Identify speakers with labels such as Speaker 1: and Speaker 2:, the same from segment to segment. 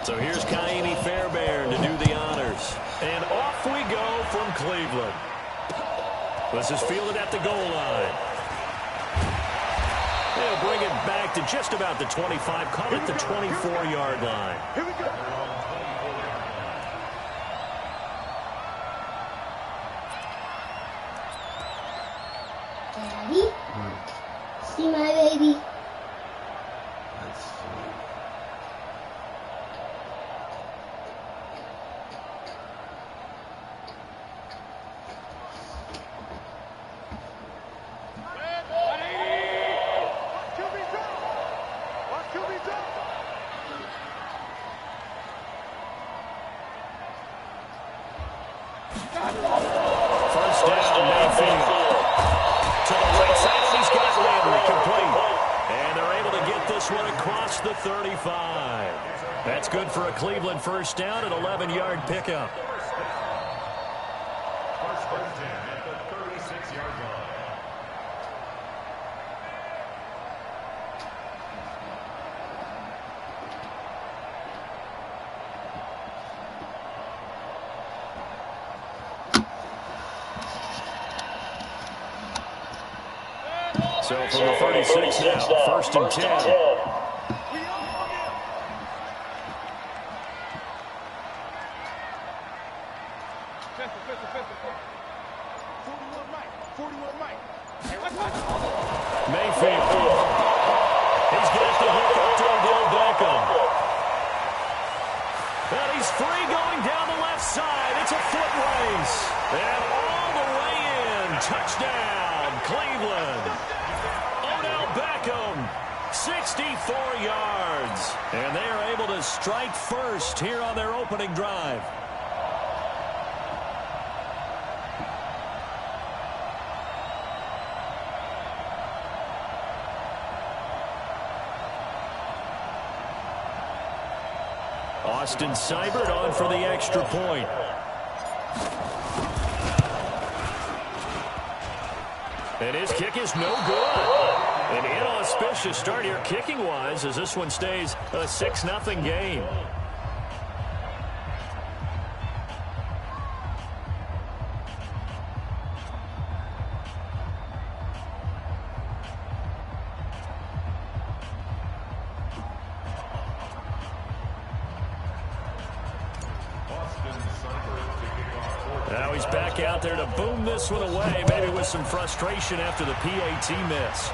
Speaker 1: So here's Kaimi Fairbairn to do the honors. And off we go from Cleveland. This is fielded at the goal line. They'll bring it back to just about the 25, call it the 24-yard line.
Speaker 2: Here we go.
Speaker 3: Daddy, see my baby.
Speaker 2: Let's see.
Speaker 1: First down, Mayfield. To the right side, and he's got Landry complete. And they're able to get this one across the 35. That's good for a Cleveland first down, an 11-yard pickup.
Speaker 4: First down at the 36-yard line.
Speaker 1: So from the 36 now, first and 10. Mayfield. He's got the hook up to Odell Beckham. And he's free going down the left side. It's a foot race. And all the way in. Touchdown, Cleveland. Odell Beckham, 64 yards. And they are able to strike first here on their opening drive. Austin Seibert on for the extra point. And his kick is no good. An inauspicious start here kicking-wise as this one stays a 6-0 game. Now he's back out there to boom this one away, maybe with some frustration after the PAT miss.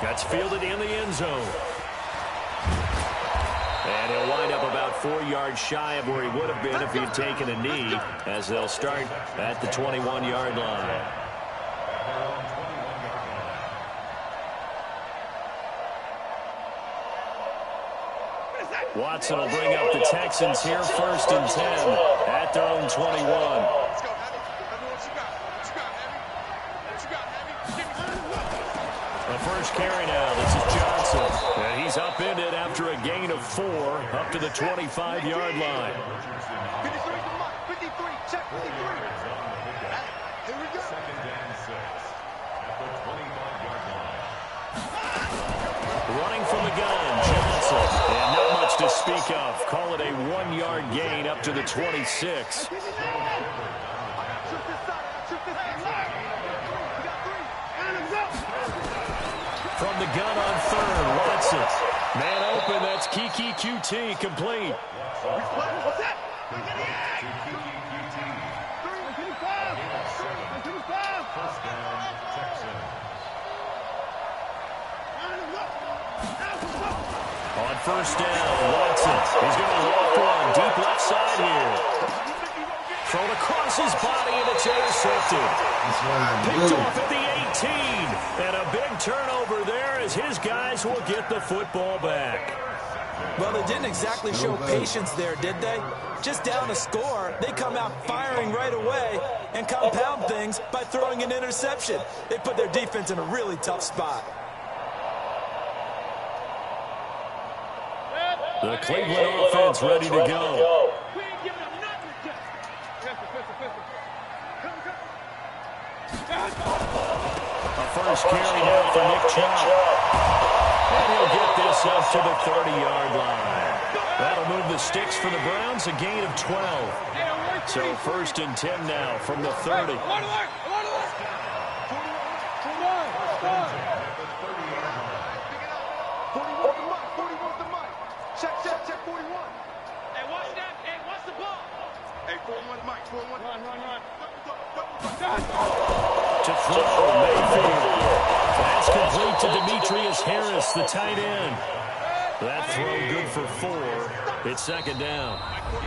Speaker 1: That's fielded in the end zone. And he'll wind up about 4 yards shy of where he would have been if he had taken a knee, as they'll start at the 21-yard line. Watson will bring up the Texans here first and 10 at their own 21. The first carry now. This is Johnson. And he's upended after a gain of 4 up to the 25-yard line.
Speaker 2: 53, check 53. Here we go.
Speaker 4: Second and 6 at the 25-yard line.
Speaker 1: Running from the gun, Johnson. And not much to speak of. Call it a 1-yard gain up to the 26. From the gun on third, Watson. Man open, that's Kiki QT, complete.
Speaker 2: What's that?
Speaker 4: First down, Texans.
Speaker 1: On first down, Watson. He's going to walk one deep left side here. Thrown across his body, and it's intercepted. Picked off at the 18. And a big turnover there as his guys will get the football back.
Speaker 5: Well, they didn't exactly show patience there, did they? Just down a score, they come out firing right away and compound things by throwing an interception. They put their defense in a really tough spot.
Speaker 1: The Cleveland offense ready to go. A first carry now for Nick Chubb. And he'll get this up to the 30-yard line. That'll move the sticks for the Browns, a gain of 12. So 1st and 10 now from the 30. To throw, Mayfield. That's complete to Demetrius Harris, the tight end. That throw good for 4. It's 2nd down.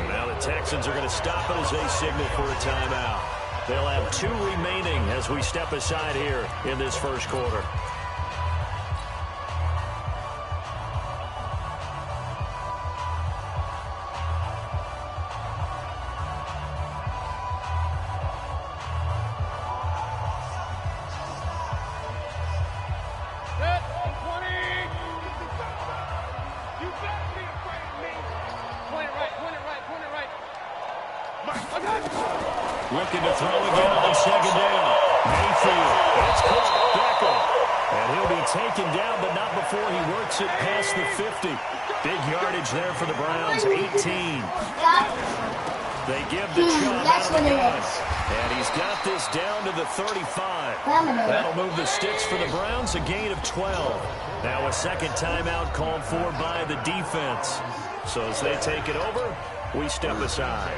Speaker 1: Now the Texans are going to stop it as they signal for a timeout. They'll have 2 remaining as we step aside here in this 1st quarter. Looking to throw again on 2nd down. Mayfield. It's caught. Beckham. And he'll be taken down, but not before he works it past the 50. Big yardage there for the Browns. 18. They give the shot out of the gun. And he's got this down to the 35. That'll move the sticks for the Browns. A gain of 12. Now a 2nd timeout called for by the defense. So as they take it over, we step aside.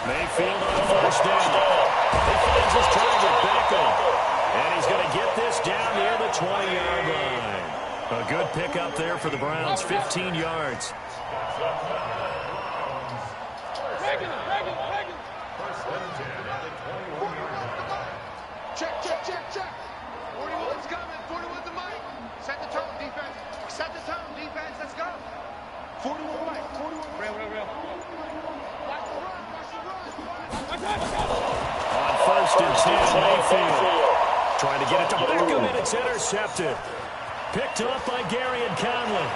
Speaker 1: Mayfield on 1st down. He finds his target, Beckham. And he's going to get this down near the 20-yard line. A good pickup there for the Browns, 15 yards.
Speaker 2: Check. 41's coming. 41's the mic. Set the tone, defense. Set the tone, defense. Let's go. 41 mic. 41. Real.
Speaker 1: On 1st and 10, Mayfield. Trying to get it to Beckham, and it's intercepted. Picked up by Gary and Conley.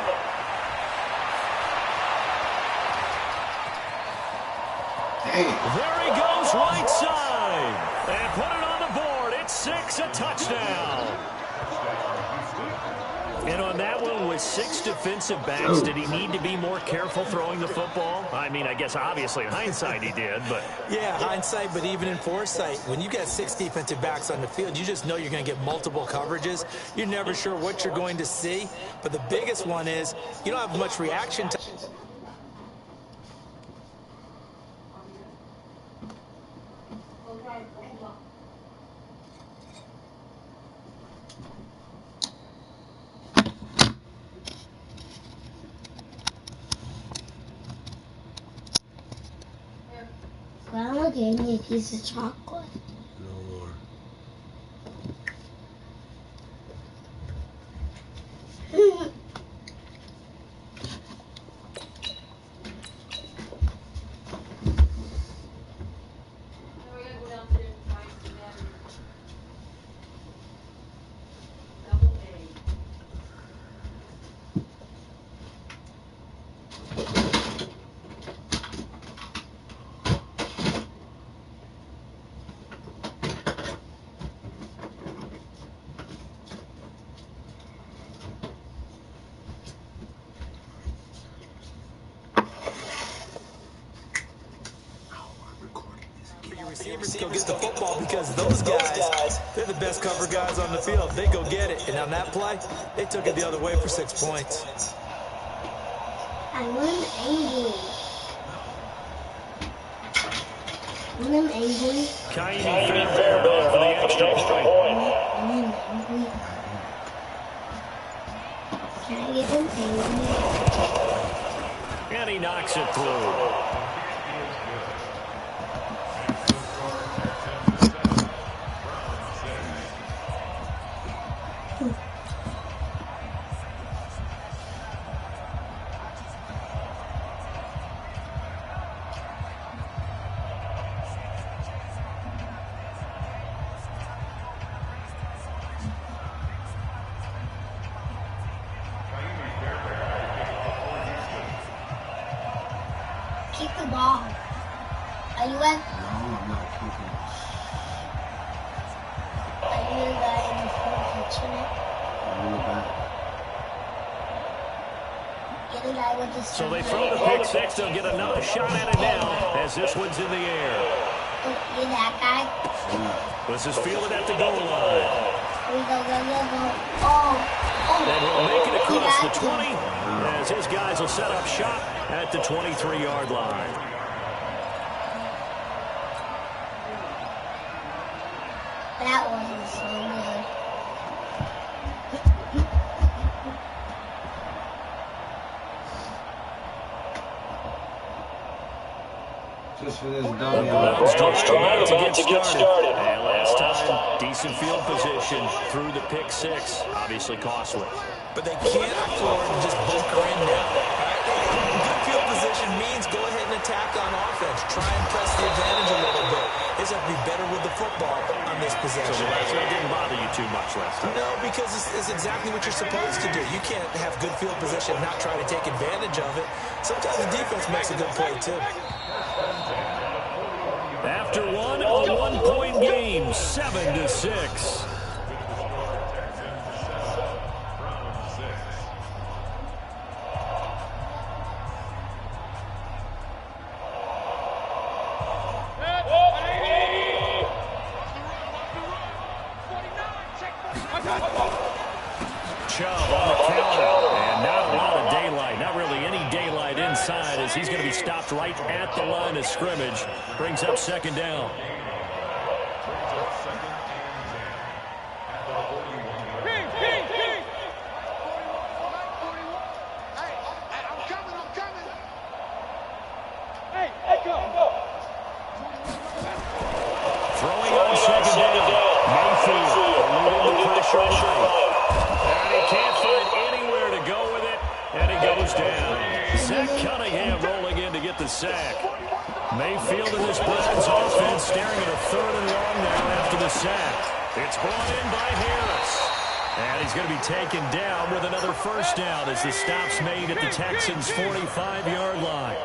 Speaker 1: There he goes, right side. And put it on the board. It's 6, a touchdown. And on that one, with 6 defensive backs, did he need to be more careful throwing the football? I mean, I guess obviously in hindsight he did, but...
Speaker 5: Yeah, hindsight, but even in foresight, when you got 6 defensive backs on the field, you just know you're going to get multiple coverages. You're never sure what you're going to see. But the biggest one is you don't have much reaction time.
Speaker 3: Grandma gave me a piece of chocolate.
Speaker 2: No more.
Speaker 5: Receivers go get the football because those guys, they're the best cover guys on the field. They go get it. And on that play, they took it the other way for 6 points.
Speaker 3: I want him angry. Want him angry?
Speaker 1: Kaimi Fairbairn for the extra point.
Speaker 3: I want him angry. Can I get him angry?
Speaker 1: And he knocks it through.
Speaker 3: the ball. Are you at?
Speaker 6: No, I'm not kicking.
Speaker 3: Are you the guy in the front catching it?
Speaker 6: I'm in the back.
Speaker 3: You're the guy with the
Speaker 1: So they throw the pick six. They'll get another shot at it now as this one's in the air.
Speaker 3: Oh, you're that guy?
Speaker 1: This is fielded at the goal line.
Speaker 3: Here we go, go. Oh.
Speaker 1: And he'll make it across the 20 as his guys will set up shop at the 23-yard line.
Speaker 3: That wasn't so good.
Speaker 6: Just for this dummy.
Speaker 1: Browns trying to get started. And last time, decent field position through the pick six. Obviously costly.
Speaker 5: But they can't afford to just bunker in now. Good field position means go ahead and attack on offense. Try and press the advantage a little bit. They just have to be better with the football on this possession.
Speaker 1: So the last one didn't bother you too much last time?
Speaker 5: No, because it's exactly what you're supposed to do. You can't have good field position and not try to take advantage of it. Sometimes the defense makes a good play, too.
Speaker 1: After one, a one-point game, 7-6. Chubb on the counter, and not a lot of daylight, not really any daylight inside as he's going to be stopped right at the line of scrimmage. Brings up second down. Throwing on second down. Mayfield eluding the pressure late. And he can't find anywhere to go with it, and he goes down. Zach Cunningham rolling in to get the sack. Mayfield in this Browns offense staring at a third and long now after the sack. It's brought in by Harris. And he's going to be taken down with another first down as the stop's made at the Texans' 45-yard line.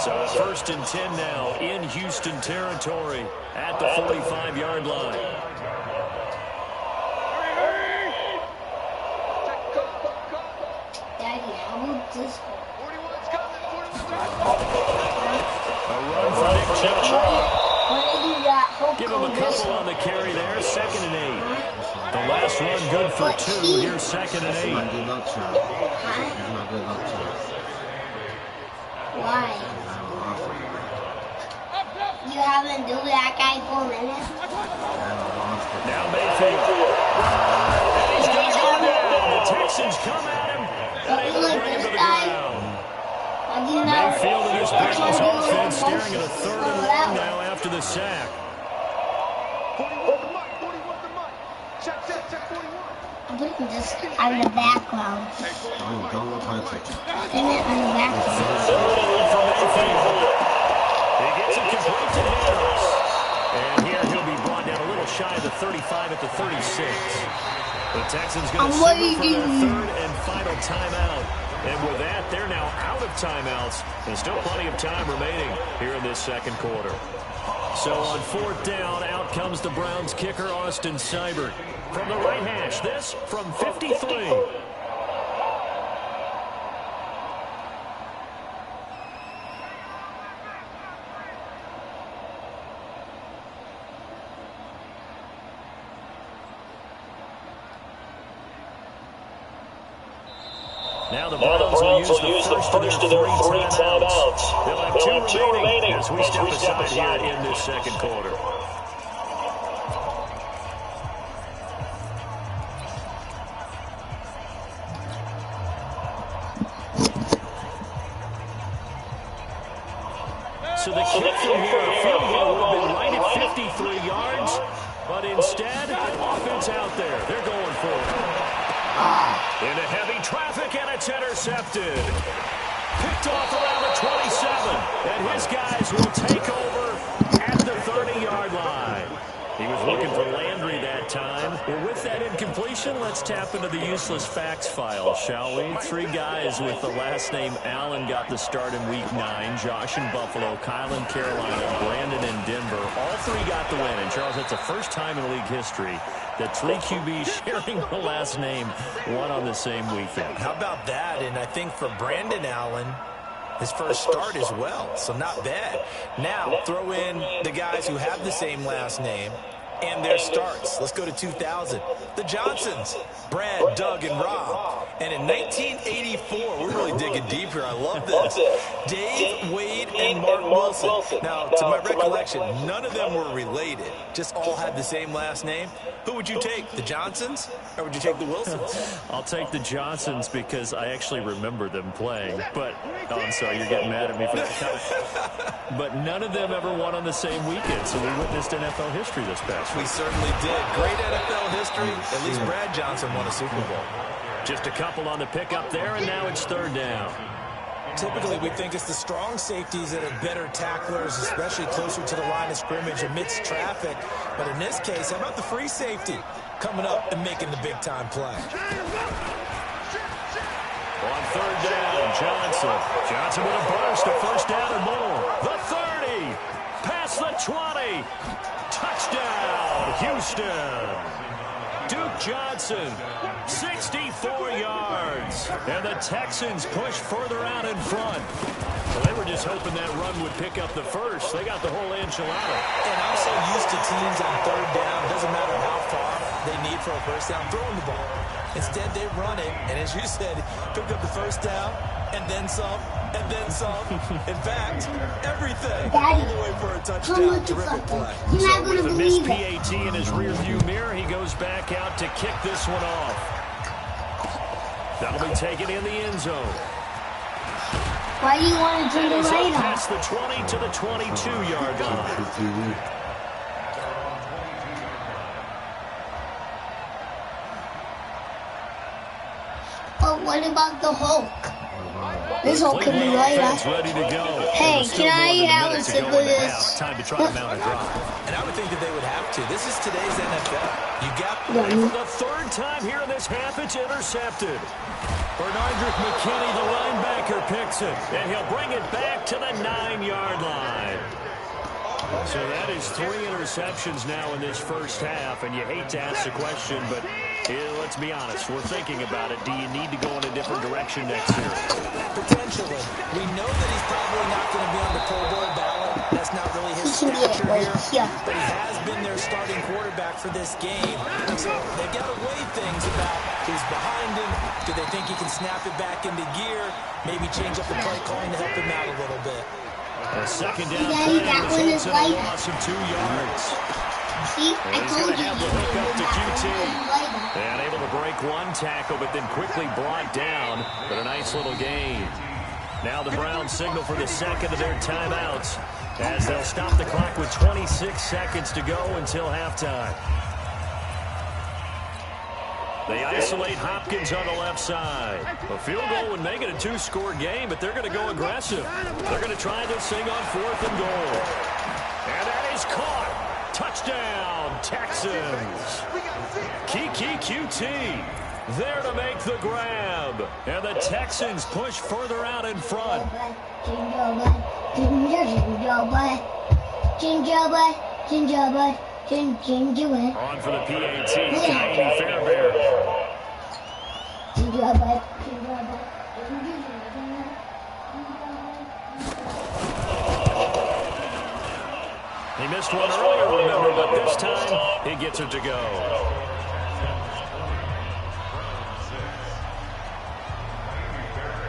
Speaker 1: So first and 10 now in Houston territory at the 45-yard line.
Speaker 3: Daddy, how about this?
Speaker 1: A run for Nick Chubb.
Speaker 3: When they do that,
Speaker 1: Give him a couple on the carry there, 2nd and 8. The last run good for 2. Here's 2nd and 8.
Speaker 6: Not good luck charm. Not good luck charm.
Speaker 3: Why? You haven't do that guy for a minute?
Speaker 1: Now Mayfield. And he's going to go down. The Texans come at him, and they will bring him to the ground. Mayfield in this Browns offense staring at a third and long now after the sack.
Speaker 2: 41 to Mike. 41 to Mike. Check 41.
Speaker 3: I'm putting this on the background.
Speaker 6: Don't touch it.
Speaker 3: Putting it on the background.
Speaker 1: He gets it complete to Harris. And here he'll be brought down a little shy of the 35 at the 36. The Texans going to signal for their third and final timeout. And with that, they're now out of timeouts. There's still plenty of time remaining here in this second quarter. So on fourth down, out comes the Browns kicker, Austin Seibert. From the right hash, this from 53. Now the Browns will use the first of their three timeouts. They'll have two remaining as we step aside here in this second quarter. So the kick from here, a field goal would have been right at 53 yards, but instead, offense out there. They're going for it. Into heavy traffic, and it's intercepted. Picked off around the 27, and his guys will take over at the 30-yard line. He was looking for Landry that time. Well, with that incompletion, let's tap into the useless facts file, shall we? 3 guys with the last name Allen got the start in Week 9. Josh in Buffalo, Kyle in Carolina, Brandon in Denver. All 3 got the win. And, Charles, that's the first time in league history that 3 QBs sharing the last name won on the same weekend.
Speaker 5: How about that? And I think for Brandon Allen, his first start as well, so not bad. Now, throw in the guys who have the same last name and their starts. Let's go to 2000. The Johnsons, Brad, Doug, and Rob. And in 1984, we're really digging deep here. I love this. Dave, Wade, and Mark Wilson. Now, to my recollection, none of them were related. Just all had the same last name. Who would you take, the Johnsons, or would you take the Wilsons?
Speaker 1: I'll take the Johnsons because I actually remember them playing. But, oh, I'm sorry, you're getting mad at me for that. But none of them ever won on the same weekend, so we witnessed NFL history this past week.
Speaker 5: We certainly did. Great NFL history. At least Brad Johnson won a Super Bowl.
Speaker 1: Just a couple on the pickup there, and now it's 3rd down.
Speaker 5: Typically, we think it's the strong safeties that are better tacklers, especially closer to the line of scrimmage amidst traffic. But in this case, how about the free safety coming up and making the big-time play?
Speaker 1: On 3rd down, Johnson. Johnson with a burst, a first down and more. The 30, past the 20. Touchdown, Houston. Duke Johnson, 64 yards. And the Texans push further out in front. Well, they were just hoping that run would pick up the first. They got the whole enchilada.
Speaker 5: And I'm so used to teams on 3rd down. Doesn't matter how far they need for a first down, throwing the ball. Instead, they run it, and as you said, pick up the first down, and then some, and then some. In fact, everything. All the way for a touchdown. Terrific play.
Speaker 3: You're not going to
Speaker 1: With a missed
Speaker 3: believe it.
Speaker 1: PAT in his rearview mirror, he goes back out to kick this one off. That'll be taken in the end zone.
Speaker 3: Why do you want to turn the
Speaker 1: He's
Speaker 3: light
Speaker 1: up
Speaker 3: on?
Speaker 1: past the 20 to the 22-yard line.
Speaker 3: But what about the Hulk? This Hulk could be
Speaker 1: Cleveland
Speaker 3: right
Speaker 1: offense
Speaker 3: up.
Speaker 1: ready to go.
Speaker 3: Hey,
Speaker 1: There's still
Speaker 3: can I
Speaker 1: more than a
Speaker 3: have a
Speaker 1: minute to
Speaker 3: sip
Speaker 1: go
Speaker 3: of
Speaker 1: in the
Speaker 3: this?
Speaker 1: half. Time to try to mount a drive.
Speaker 5: And I would think that they would have to. This is today's NFL. You got
Speaker 1: And for the 3rd time here in this half, it's intercepted. Bernardrick McKinney, the linebacker, picks it. And he'll bring it back to the 9-yard line. So that is 3 interceptions now in this first half. And you hate to ask the question, but let's be honest. We're thinking about it. Do you need to go in a different direction next year?
Speaker 5: potentially. We know that he's probably not going to be on the Pro Bowl ballot. That's not really his
Speaker 3: He can be
Speaker 5: stature
Speaker 3: right
Speaker 5: here.
Speaker 3: here.
Speaker 5: But he has been their starting quarterback for this game. So they've got to weigh things about who's behind him. Do they think he can snap it back into gear? Maybe change up the play calling to help him out a little bit.
Speaker 1: A second down
Speaker 3: Daddy,
Speaker 1: play
Speaker 3: that one
Speaker 1: results
Speaker 3: is
Speaker 1: in
Speaker 3: like-
Speaker 1: a loss of 2 yards.
Speaker 3: See, I
Speaker 1: He's
Speaker 3: told
Speaker 1: going to
Speaker 3: you.
Speaker 1: have the hook up to QT.
Speaker 3: Like that.
Speaker 1: And able to break one tackle, but then quickly brought down. But a nice little gain. Now the Browns signal for the second of their timeouts as they'll stop the clock with 26 seconds to go until halftime. They isolate Hopkins on the left side. A field goal would make it a 2-score game, but they're going to go aggressive. They're going to try this thing on 4th and goal. And that is caught. Touchdown, Texans. Kiki QT there to make the grab. And the Texans push further out in front. On for the PAT, Tiny Fairbairn. He missed one earlier, remember, but this time he gets it to go.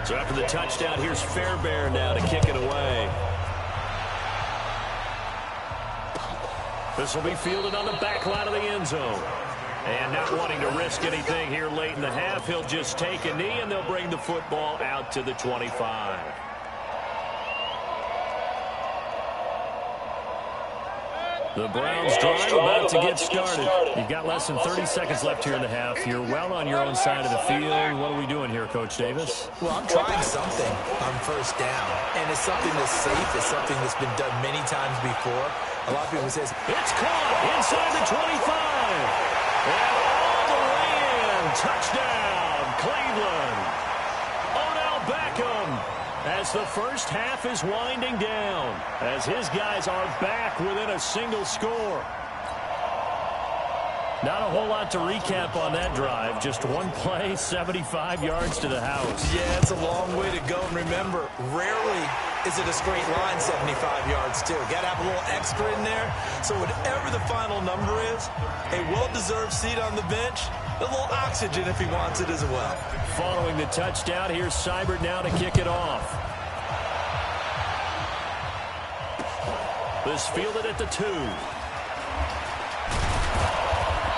Speaker 1: So after the touchdown, here's Fairbairn now to kick it away. This will be fielded on the back line of the end zone. And not wanting to risk anything here late in the half, he'll just take a knee, and they'll bring the football out to the 25. The Browns drive about to get started. You've got less than 30 seconds left here in the half. You're well on your own side of the field. What are we doing here, Coach Davis?
Speaker 5: Well, I'm trying something on first down, and it's something that's safe. It's something that's been done many times before. A lot of people say,
Speaker 1: It's caught inside the 25. And all the way in. Touchdown, Cleveland. Odell Beckham, as the first half is winding down, as his guys are back within a single score. Not a whole lot to recap on that drive. Just one play, 75 yards to the house.
Speaker 5: yeah, it's a long way to go. And remember, rarely is it a straight line 75 yards, too. Got to have a little extra in there. So whatever the final number is, a well-deserved seat on the bench, a little oxygen if he wants it as well.
Speaker 1: Following the touchdown, here's Seibert now to kick it off. This fielded at the 2.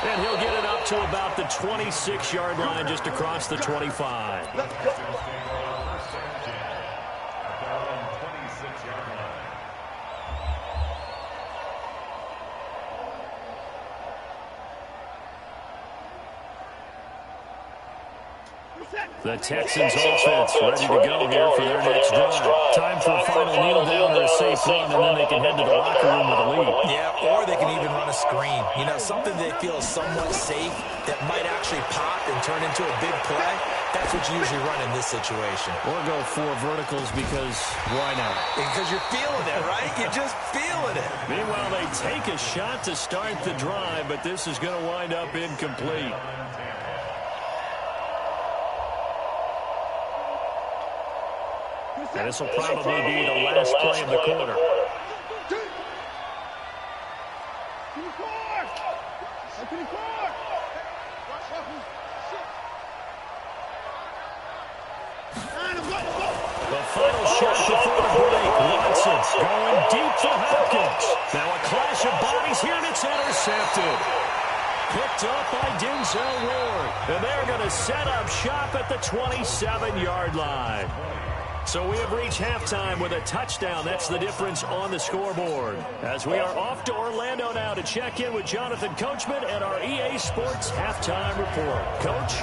Speaker 1: And he'll get it up to about the 26-yard line, just across the 25. The Texans offense ready to go here for their next drive. Time for a final kneel down or a safe run, and then they can head to the locker room with a lead.
Speaker 5: Yeah, or they can even run a screen. You know, something they feel is somewhat safe that might actually pop and turn into a big play. That's what you usually run in this situation.
Speaker 1: Or go 4 verticals because why not?
Speaker 5: Because you're feeling it, right? You're just feeling it.
Speaker 1: Meanwhile, they take a shot to start the drive, but this is going to wind up incomplete. And this will probably be the last play of the quarter. The final shot before the break. Watson going deep for Hopkins. Now a clash of bodies here, and it's intercepted. Picked up by Denzel Ward. And they're going to set up shop at the 27-yard line. So we have reached halftime with a touchdown. That's the difference on the scoreboard. As we are off to Orlando now to check in with Jonathan Coachman and our EA Sports Halftime Report. Coach?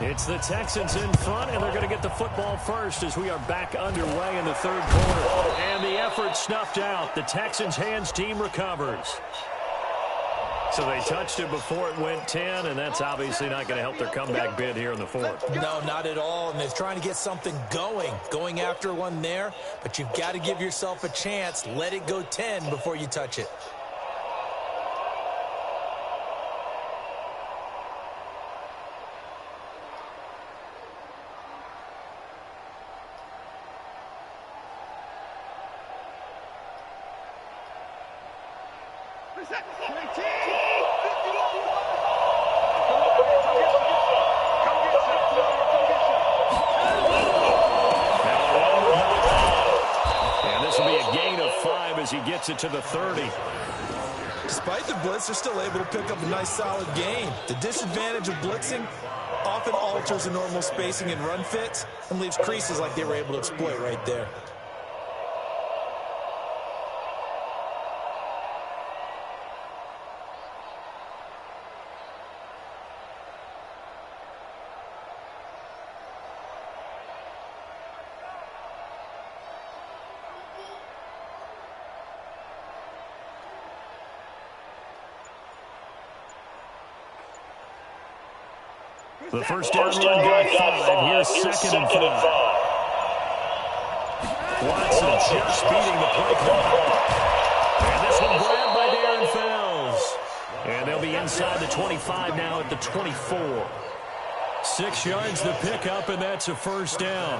Speaker 1: It's the Texans in front, and they're going to get the football first as we are back underway in the third quarter. And the effort snuffed out. The Texans' hands team recovers. So they touched it before it went 10, and that's obviously not going to help their comeback bid here in the fourth.
Speaker 5: No, not at all, and they're trying to get something going after one there, but you've got to give yourself a chance. Let it go 10 before you touch it.
Speaker 1: He gets it to the 30.
Speaker 5: Despite the blitz, they're still able to pick up a nice solid gain. The disadvantage of blitzing often alters the normal spacing and run fits and leaves creases like they were able to exploit right there.
Speaker 1: The first down run got 5. Here's second and 5. Watson just beating the play clock. And this one grabbed by Darren Fells. And they'll be inside the 25 now at the 24. 6 yards to pick up, and that's a first down.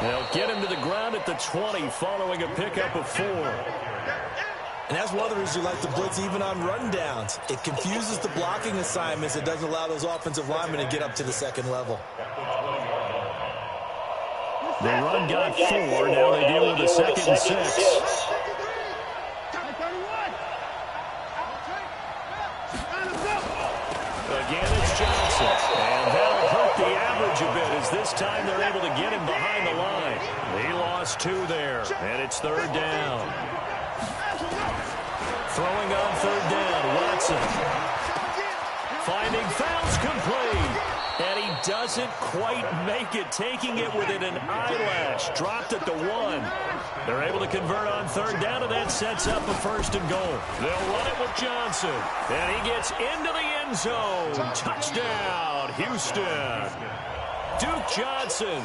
Speaker 1: They'll get him to the ground at the 20 following a pickup of 4.
Speaker 5: And that's one of the reasons you like the blitz even on rundowns. It confuses the blocking assignments. It doesn't allow those offensive linemen to get up to the second level.
Speaker 1: The run got 4. Now they deal with a 2nd and 6. Again, it's Johnson. And that'll hurt the average a bit as this time they're able to get him behind the line. He lost 2 there, and it's 3rd down. Throwing on 3rd down, Watson. Finding fouls complete. And he doesn't quite make it, taking it within an eyelash. Dropped at the 1. They're able to convert on 3rd down, and that sets up a 1st and goal. They'll run it with Johnson. And he gets into the end zone. Touchdown, Houston. Duke Johnson,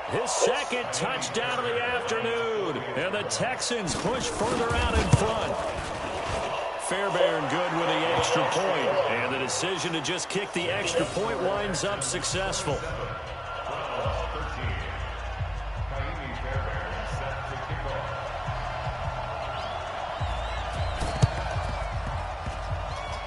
Speaker 1: his 2nd touchdown of the afternoon. And the Texans push further out in front. Fairbairn good with the extra point, and the decision to just kick the extra point winds up successful.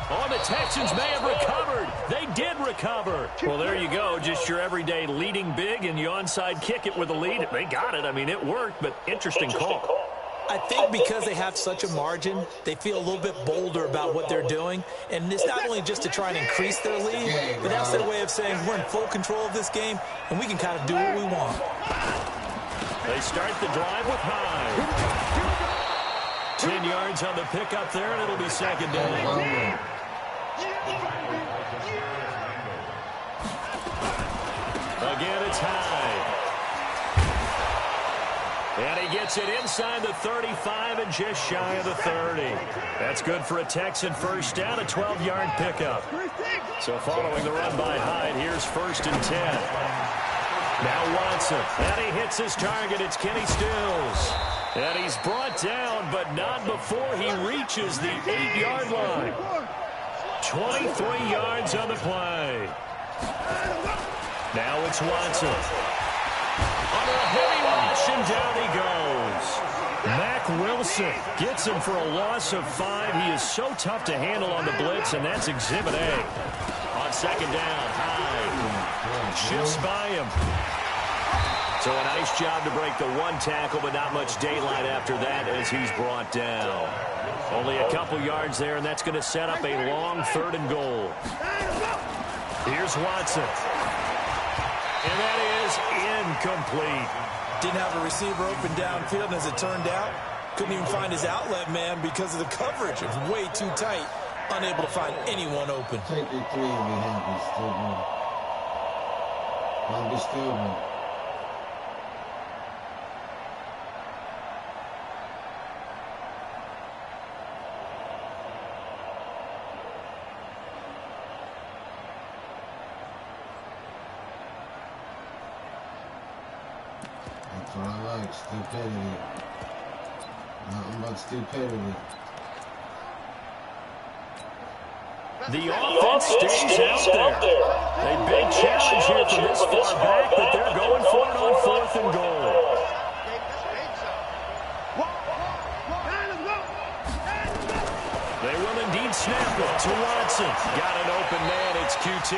Speaker 1: Oh, the Texans may have recovered. They did recover. Well, there you go. Just your everyday leading big, and you onside kick it with a lead. They got it. I mean, it worked, but interesting call.
Speaker 5: I think because they have such a margin, they feel a little bit bolder about what they're doing. And it's not only just to try and increase their lead, but that's their way of saying we're in full control of this game, and we can kind of do what we want.
Speaker 1: They start the drive with Hyde. 10 yards on the pickup there, and it'll be 2nd down. Again, it's Hyde. And he gets it inside the 35 and just shy of the 30. That's good for a Texan 1st down, a 12-yard pickup. So following the run by Hyde, here's 1st and 10. Now Watson, and he hits his target. It's Kenny Stills. And he's brought down, but not before he reaches the 8-yard line. 23 yards on the play. Now it's Watson. Under a heavy rush, and down he goes. Mack Wilson gets him for a loss of 5. He is so tough to handle on the blitz, and that's Exhibit A. On 2nd down, Hyde shifts by him. So a nice job to break the 1 tackle, but not much daylight after that as he's brought down. Only a couple yards there, and that's going to set up a long 3rd and goal. Here's Watson. And that is incomplete.
Speaker 5: Didn't have a receiver open downfield, and as it turned out, couldn't even find his outlet man because of the coverage. It was way too tight, unable to find anyone open.
Speaker 6: Take the 3 and be happy. Still win. I'll be still win. That's what I like, stupidity. Nothing but stupidity.
Speaker 1: The offense stays out there. A big challenge here from this far back, but they're going for it on 4th and goal. They will indeed snap it to Watson. Got an open man, it's QT.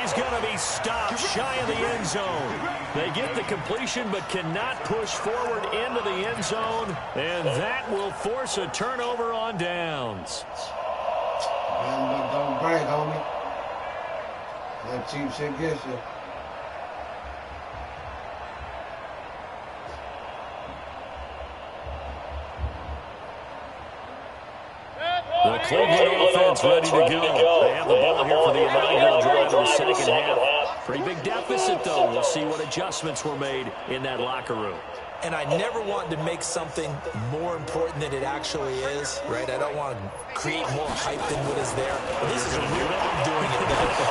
Speaker 1: He's going to be stopped shy of the end zone. They get the completion but cannot push forward into the end zone, and that will force a turnover on downs.
Speaker 6: But don't break, homie. That cheap shit gets you.
Speaker 1: The Cleveland offense ready to go. They have the ball here for the inaugural drive of the 2nd half. Pretty big deficit, though. We'll see what adjustments were made in that locker room.
Speaker 5: And I never want to make something more important than it actually is, right? I don't want to create more hype than what is there. But this is a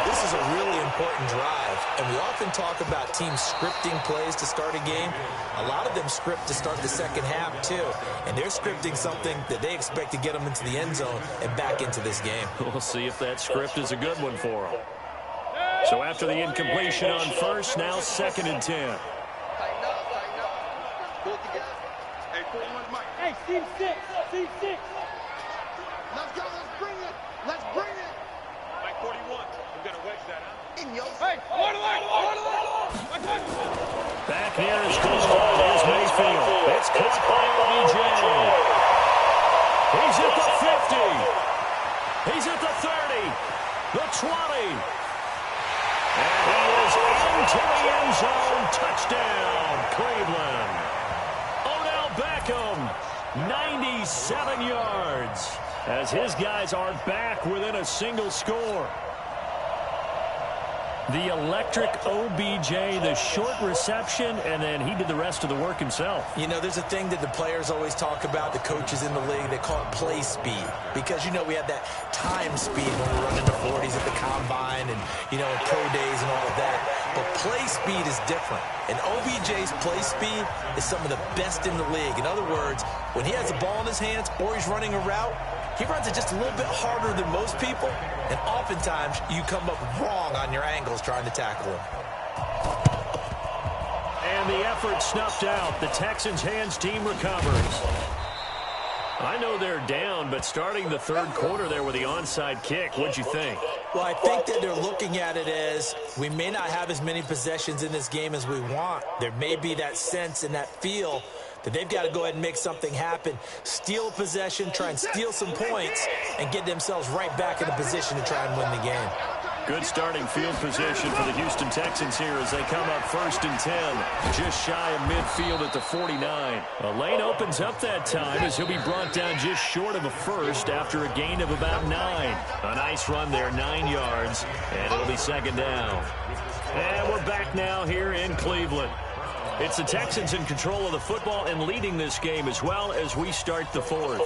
Speaker 5: This is a really important drive. And we often talk about teams scripting plays to start a game. A lot of them script to start the 2nd half, too. And they're scripting something that they expect to get them into the end zone and back into this game.
Speaker 1: We'll see if that script is a good one for them. So after the incompletion on 1st, now 2nd and 10.
Speaker 2: Hey, Steve 6. Let's go, let's bring it. Let's bring it.
Speaker 4: Mike 41. We've got to wedge that, huh?
Speaker 2: In your face. Hey, order.
Speaker 1: Back near his goal line is Mayfield. It's caught by OBJ. He's at the 50. He's at the 30. The 20. And he is into the end zone. Touchdown, Cleveland. Odell Beckham, 97 yards. As his guys are back within a single score. The electric OBJ, the short reception, and then he did the rest of the work himself.
Speaker 5: You know, there's a thing that the players always talk about, the coaches in the league, they call it play speed. Because, you know, we have that time speed when we're running the 40s at the combine and, you know, pro days and all of that. But play speed is different. And OBJ's play speed is some of the best in the league. In other words, when he has the ball in his hands or he's running a route, he runs it just a little bit harder than most people, and oftentimes you come up wrong on your angles trying to tackle him.
Speaker 1: And the effort snuffed out. The Texans' hands team recovers. I know they're down, but starting the third quarter there with the onside kick, what'd you think?
Speaker 5: Well, I think that they're looking at it as we may not have as many possessions in this game as we want. There may be that sense and that feel that they've got to go ahead and make something happen, steal a possession, try and steal some points, and get themselves right back in a position to try and win the game.
Speaker 1: Good starting field position for the Houston Texans here as they come up 1st and 10, just shy of midfield at the 49. A lane opens up that time as he'll be brought down just short of a first after a gain of about 9. A nice run there, 9 yards, and it'll be second down. And we're back now here in Cleveland. It's the Texans in control of the football and leading this game as well as we start the fourth.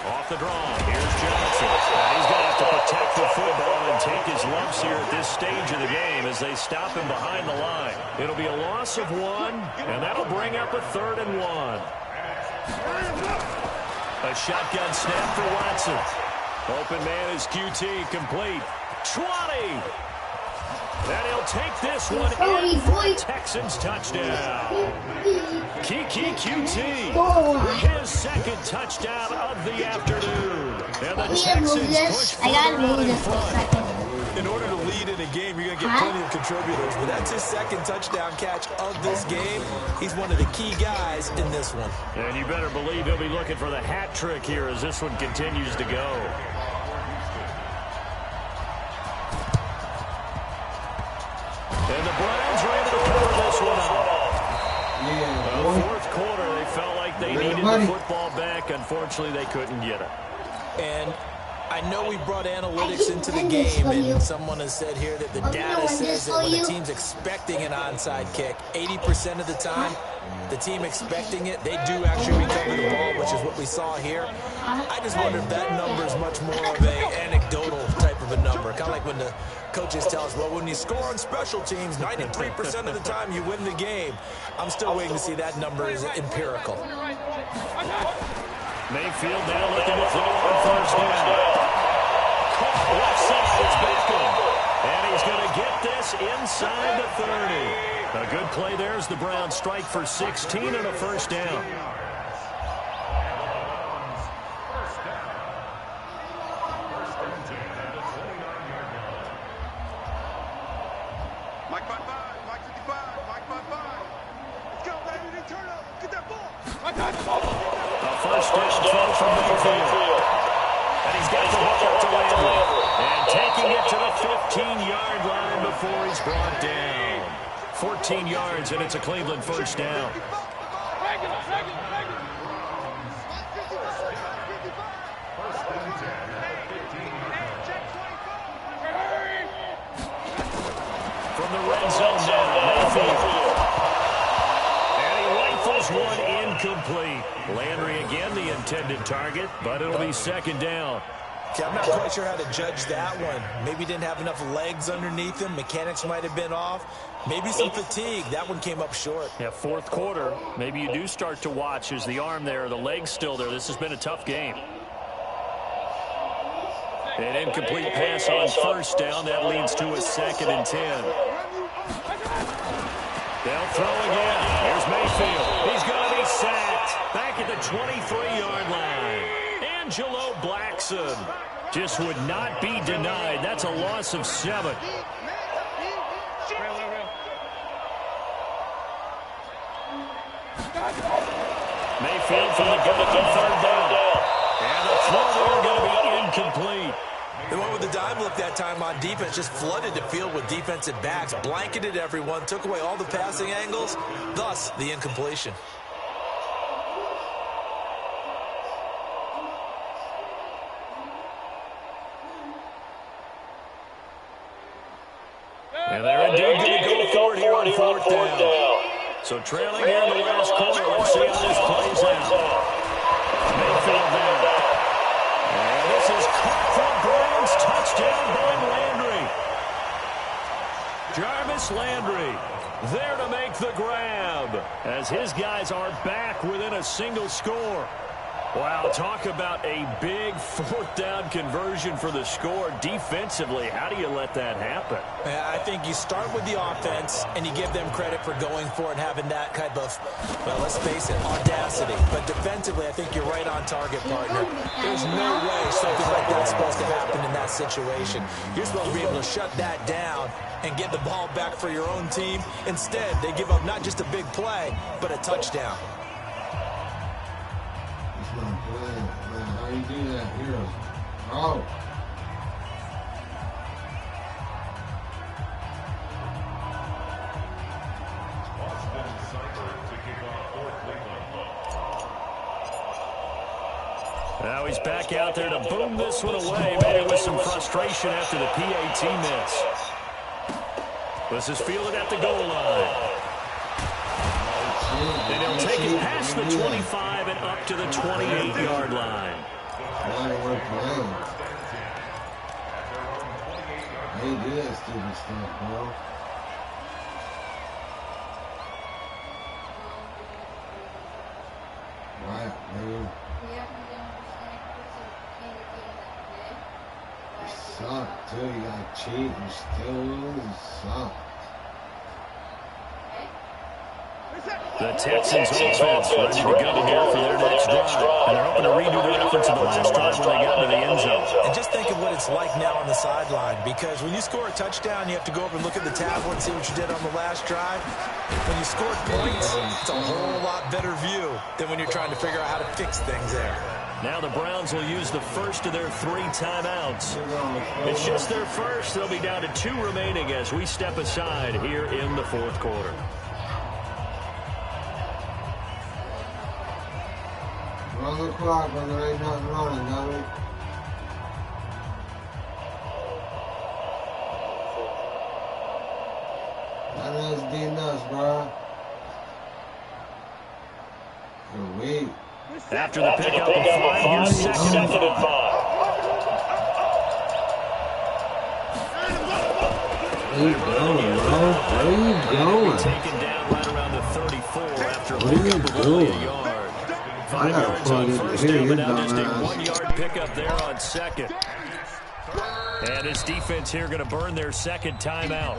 Speaker 1: Off the draw, here's Johnson. Now he's going to have to protect the football and take his lumps here at this stage of the game as they stop him behind the line. It'll be a loss of 1, and that'll bring up a 3rd and 1. A shotgun snap for Watson. Open man is QT, complete. 20! And he'll take this one in for a Texans touchdown. Kiki QT, his second touchdown of the afternoon. And the Texans push forward in front.
Speaker 5: In order to lead in a game, you're going to get plenty of contributors, but that's his second touchdown catch of this game. He's one of the key guys in this one.
Speaker 1: And you better believe he'll be looking for the hat trick here as this one continues to go. And the Browns are able to cover this one up. Fourth quarter, they felt like they needed the football back. Unfortunately, they couldn't get it.
Speaker 5: And I know we brought analytics into the game, and someone has said here that the data says that when the team's expecting an onside kick, 80% of the time, the team expecting it, they do actually recover the ball, which is what we saw here. I just wonder if that number is much more of an anecdotal type of a number. Kind of like when the coaches tell us, well, when you score on special teams, 93% of the time you win the game. I'm still waiting to see that number is empirical.
Speaker 1: Mayfield now looking to throw on first down. Caught left side, it's Beckham. And he's going to get this inside the 30. A good play there as the Browns strike for 16 and a first down.
Speaker 2: Mike 5-5, Mike 55, Mike 5-5. Let's go, baby. They turn up. Get that ball.
Speaker 1: A first down throw from Mayfield. And he's got the hook up to Landry. And taking it to the 15-yard line before he's brought down. 14 yards, and it's a Cleveland first down. From the red zone now, Mayfield. And he rifles one incomplete. Landry again the intended target, but it'll be second down.
Speaker 5: Okay, I'm not quite sure how to judge that one. Maybe didn't have enough legs underneath him. Mechanics might have been off. Maybe some fatigue. That one came up short.
Speaker 1: Yeah, fourth quarter. Maybe you do start to watch. Is the arm there, the leg's still there? This has been a tough game. An incomplete pass on first down. That leads to a 2nd and 10. They'll throw again. Here's Mayfield. He's going to be sacked. Back at the 23-yard line. Angelo Blackson just would not be denied. That's a loss of 7. Mayfield from the gun on 3rd down. And the throw there going to be incomplete.
Speaker 5: They went with the dime look that time on defense, just flooded the field with defensive backs, blanketed everyone, took away all the passing angles, thus the incompletion.
Speaker 1: And they're indeed going to go for it here on 4th down. So trailing here in the last quarter. Let's see how this plays out. Mayfield there. And this is caught for Browns. Touchdown by Landry. Jarvis Landry there to make the grab as his guys are back within a single score. Wow, talk about a big 4th down conversion for the score. Defensively, how do you let that happen?
Speaker 5: I think you start with the offense, and you give them credit for going for it, having that kind of, well, let's face it, audacity. But defensively, I think you're right on target, partner. There's no way something like that's supposed to happen in that situation. You're supposed to be able to shut that down and get the ball back for your own team. Instead, they give up not just a big play, but a touchdown.
Speaker 6: Man, how you do that here? Oh.
Speaker 1: Now he's back out there to boom this one away, maybe with some frustration after the PAT miss. This is fielded at the goal line. And he'll take it past the 25 and up to the 28-yard line.
Speaker 6: They do that stupid stuff, bro. Right, man. You suck, too. You gotta cheat and steal. You suck.
Speaker 1: The Texans offense ready to go here for their next drive. And they're hoping to redo their efforts in the last drive when they got into the end zone.
Speaker 5: And just think of what it's like now on the sideline, because when you score a touchdown, you have to go over and look at the tablet and see what you did on the last drive. When you scored points, it's a whole lot better view than when you're trying to figure out how to fix things there.
Speaker 1: Now the Browns will use the first of their 3 timeouts. It's just their first. They'll be down to 2 remaining as we step aside here in the 4th quarter.
Speaker 6: Run the clock when there ain't nothing running, dummy. That is D-nuts, bro. You're weak.
Speaker 1: After the pickup of 5, here's 2nd and 5.
Speaker 6: Where you going, bro? Where you going?
Speaker 1: Taken down right around the 34 after a pickup of only a yard. 5 yards on first down, but now just a 1-yard pickup there on 2nd. And his defense here going to burn their 2nd timeout.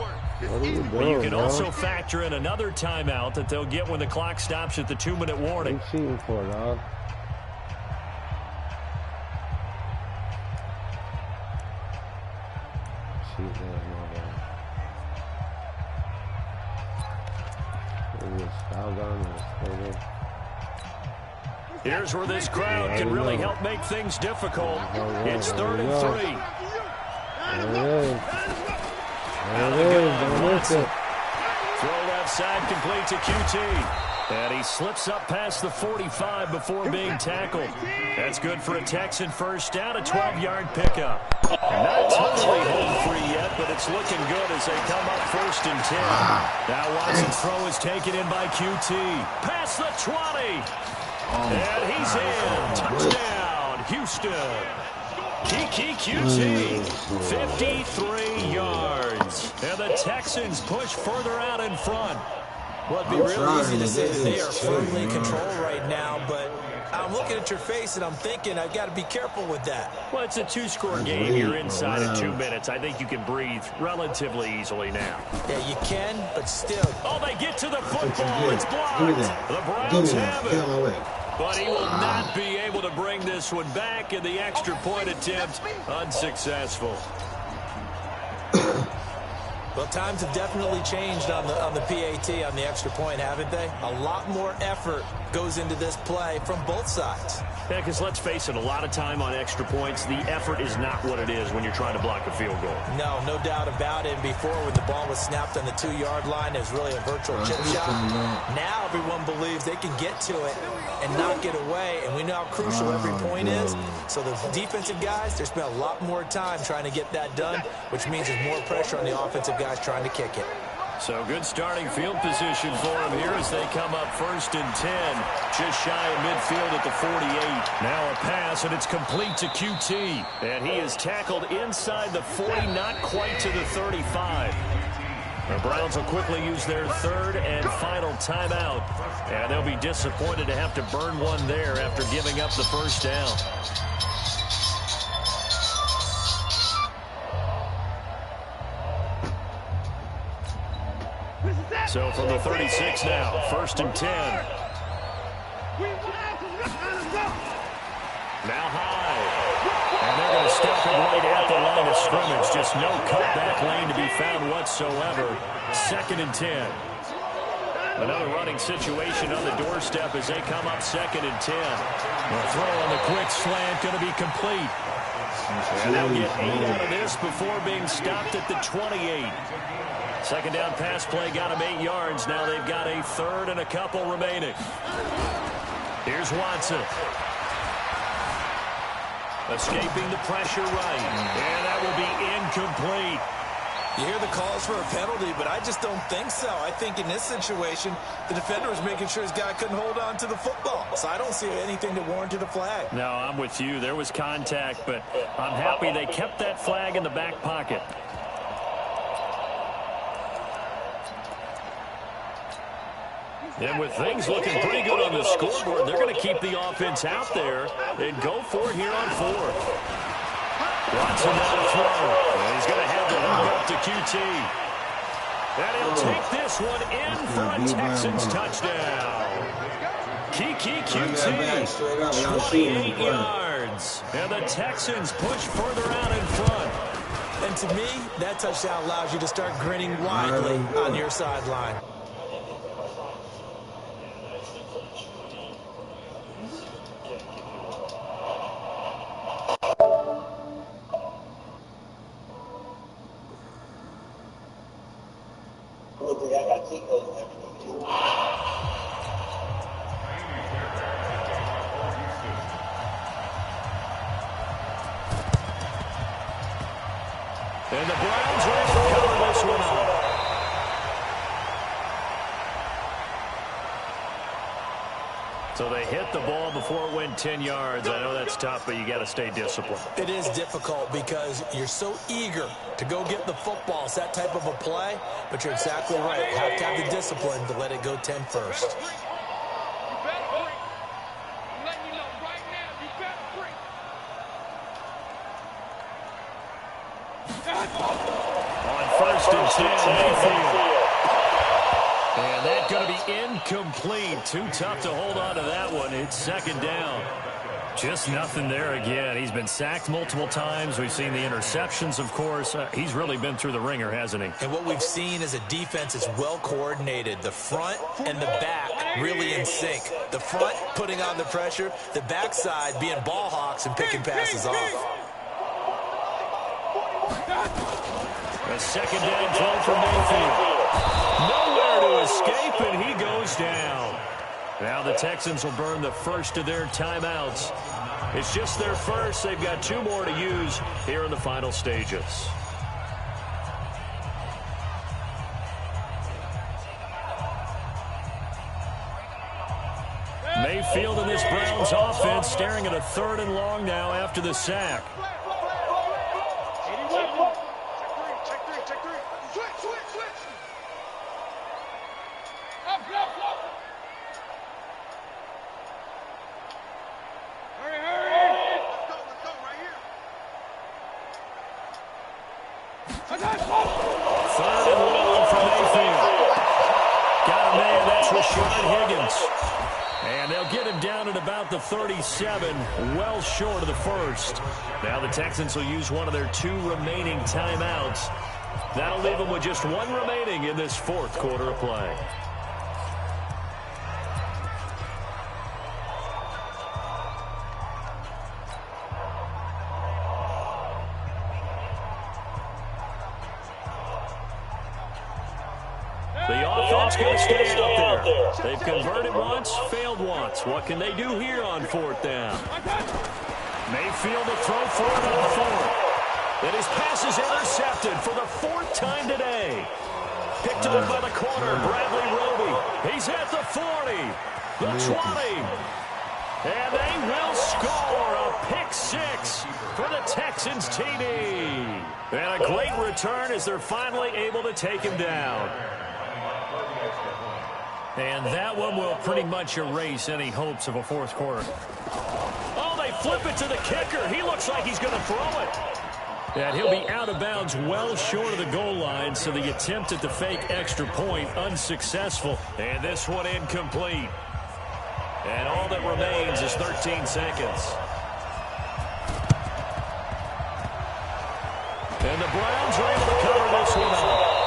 Speaker 1: But you can also factor in another timeout that they'll get when the clock stops at the 2-minute warning.
Speaker 6: What are you shooting for, dog? Shoot that, my bad.
Speaker 1: Here's where this crowd can really help make things difficult. It's 3rd and 3. Throw left side, complete to QT. And he slips up past the 45 before being tackled. That's good for a Texan first down, a 12-yard pickup. Not totally home free yet, but it's looking good as they come up 1st and 10. Now Watson's throw is taken in by QT. Past the 20. And he's in. Touchdown, Houston. Kiki QT, 53 yards. And the Texans push further out in front.
Speaker 5: Well, it'd be real easy to say that they are firmly in control right now, but I'm looking at your face, and I'm thinking I've got to be careful with that.
Speaker 1: Well, it's a two-score game. You're inside of 2 minutes. I think you can breathe relatively easily now.
Speaker 5: Yeah, you can, but still.
Speaker 1: Oh, they get to the football. It's blocked. The Browns have it. But he will not be able to bring this one back, and the extra point attempt unsuccessful.
Speaker 5: Well, times have definitely changed on the PAT, on the extra point, haven't they? A lot more effort goes into this play from both sides.
Speaker 1: Yeah, because let's face it, a lot of time on extra points, the effort is not what it is when you're trying to block a field goal.
Speaker 5: No doubt about it. Before, when the ball was snapped on the 2-yard line, it was really a virtual chip shot. Now everyone believes they can get to it and knock it away, and we know how crucial every point is. So the defensive guys, they spend a lot more time trying to get that done, which means there's more pressure on the offensive guys trying to kick it.
Speaker 1: So good starting field position for them here as they come up 1st and 10. Just shy of midfield at the 48. Now a pass, and it's complete to QT. And he is tackled inside the 40, not quite to the 35. The Browns will quickly use their 3rd and final timeout. And they'll be disappointed to have to burn one there after giving up the 1st down. So from the 36 now, 1st and 10. Now high. And they're going to step him right at the line of scrimmage. Just no cutback lane to be found whatsoever. 2nd and 10. Another running situation on the doorstep as they come up 2nd and 10. The throw on the quick slant going to be complete. And they'll get 8 out of this before being stopped at the 28. 2nd down pass play got them 8 yards. Now they've got a 3rd and a couple remaining. Here's Watson. Escaping the pressure right. And that will be incomplete.
Speaker 5: You hear the calls for a penalty, but I just don't think so. I think in this situation, the defender was making sure his guy couldn't hold on to the football. So I don't see anything that warranted a flag.
Speaker 1: No, I'm with you. There was contact, but I'm happy they kept that flag in the back pocket. And with things looking pretty good on the scoreboard, they're going to keep the offense out there and go for it here on 4th. Watson down the throw. And he's going to have the hook up to QT. And he'll take this one in for a Texans touchdown. Kiki QT, 28 yards. And the Texans push further out in front.
Speaker 5: And to me, that touchdown allows you to start grinning widely on your sideline.
Speaker 1: And the Browns are able to cover this one up. So they hit the ball before it went 10 yards. I know that's tough, but you got to stay disciplined.
Speaker 5: It is difficult because you're so eager to go get the football. It's that type of a play, but you're exactly right. You have to have the discipline to let it go 10 first.
Speaker 1: On 1st and 10, Mayfield. And that's going to be incomplete. Too tough to hold on to that one. It's 2nd down. Just nothing there again. He's been sacked multiple times. We've seen the interceptions, of course. He's really been through the ringer, hasn't he?
Speaker 5: And what we've seen is a defense that's well coordinated. The front and the back really in sync. The front putting on the pressure. The backside being ball hawks and picking passes off.
Speaker 1: A 2nd down throw for Mayfield. Nowhere to escape, and he goes down. Now the Texans will burn the first of their timeouts. It's just their first. They've got 2 more to use here in the final stages. Mayfield and this Browns offense staring at a 3rd and long now after the sack. 37, well short of the first. Now the Texans will use one of their 2 remaining timeouts. That'll leave them with just 1 remaining in this fourth quarter of play. The offense going to stay out there. They've converted once, failed once. What can they do here on 4th down? Mayfield to throw for it on 4th. And his pass is intercepted for the 4th time today. Picked up by the corner, Bradley Roby. He's at the 40, the 20. And they will score a pick 6 for the Texans TD. And a great return as they're finally able to take him down. And that one will pretty much erase any hopes of a 4th quarter. Oh, they flip it to the kicker. He looks like he's going to throw it. And he'll be out of bounds well short of the goal line, so the attempt at the fake extra point unsuccessful. And this one incomplete. And all that remains is 13 seconds. And the Browns are able to cover this one up.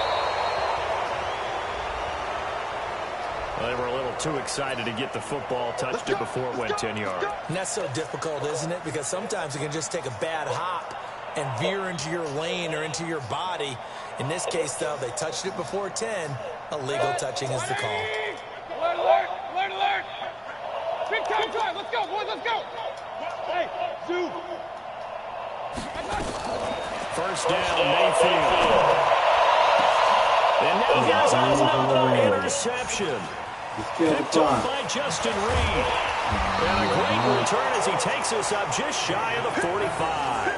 Speaker 1: They were a little too excited to get the football, touched it before it went 10 yards.
Speaker 5: And that's so difficult, isn't it? Because sometimes you can just take a bad hop and veer into your lane or into your body. In this case, though, they touched it before 10. Illegal touching is the call.
Speaker 2: Alert, alert, alert, alert. Big time drive. Let's go, boys, let's go. Hey, Zoo.
Speaker 1: First down, Mayfield. And now he has another interception. Picked up by Justin Reed. And a great return as he takes us up just shy of the 45.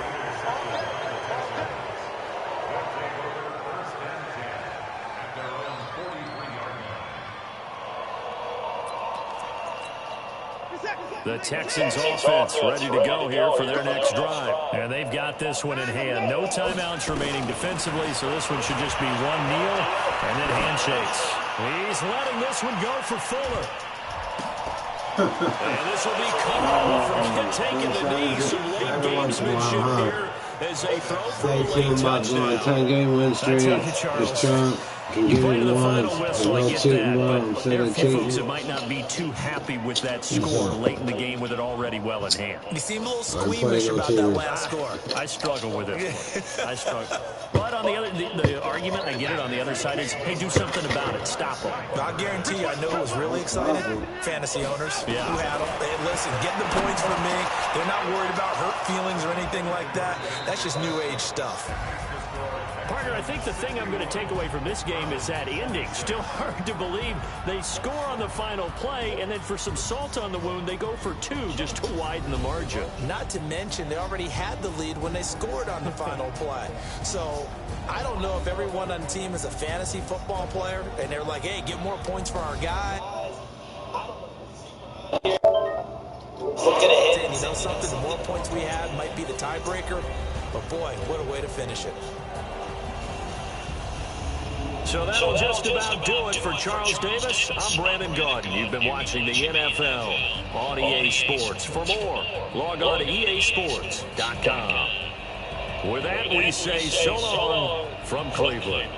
Speaker 1: The Texans offense ready to go here for their next drive. And they've got this one in hand. No timeouts remaining defensively, so this one should just be one kneel and then handshakes. He's letting this one go for Fuller. And this will be called for taking the knee. Some late gamesmanship here as they throw for a late touchdown.
Speaker 6: 10-game win streak. It's Trump.
Speaker 1: You play to the final whistle, I get that, but there are a few folks that might not be too happy with that score late in the game with it already well in hand.
Speaker 5: You seem a little squeamish about that last score.
Speaker 1: I struggle with it. I struggle. But on the other, the argument, I get it, on the other side is, hey, do something about it. Stop them.
Speaker 5: I guarantee you, I know who was really excited. Fantasy owners who had them. Hey, listen, get the points from me. They're not worried about hurt feelings or anything like that. That's just new age stuff.
Speaker 1: Partner, I think the thing I'm going to take away from this game is that ending. Still hard to believe they score on the final play, and then for some salt on the wound, they go for 2 just to widen the margin.
Speaker 5: Not to mention, they already had the lead when they scored on the final play. So I don't know if everyone on the team is a fantasy football player, and they're like, hey, get more points for our guy. And you know something? The more points we had might be the tiebreaker. But, boy, what a way to finish it.
Speaker 1: So that'll just about do it for Charles Davis. I'm Brandon Gaudin. You've been watching the NFL on EA Sports. For more, log on to EASports.com. With that, we say so long from Cleveland.